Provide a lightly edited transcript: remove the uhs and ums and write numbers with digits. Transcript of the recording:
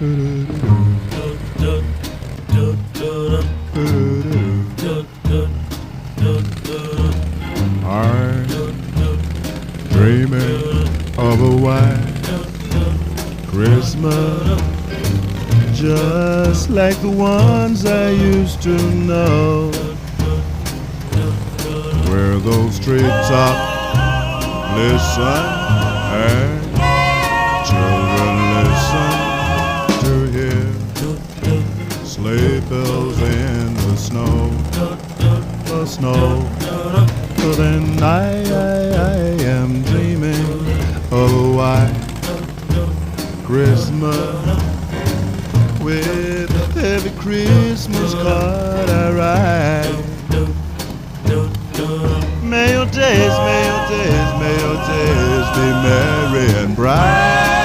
I'm dreaming of a white Christmas, just like the ones I used to know, where those treetops listen and children listen to hear sleigh bells in the snow, the snow. So then I am dreaming of a white Christmas, with every Christmas card I write. May your days, may your days, may your days be merry and bright.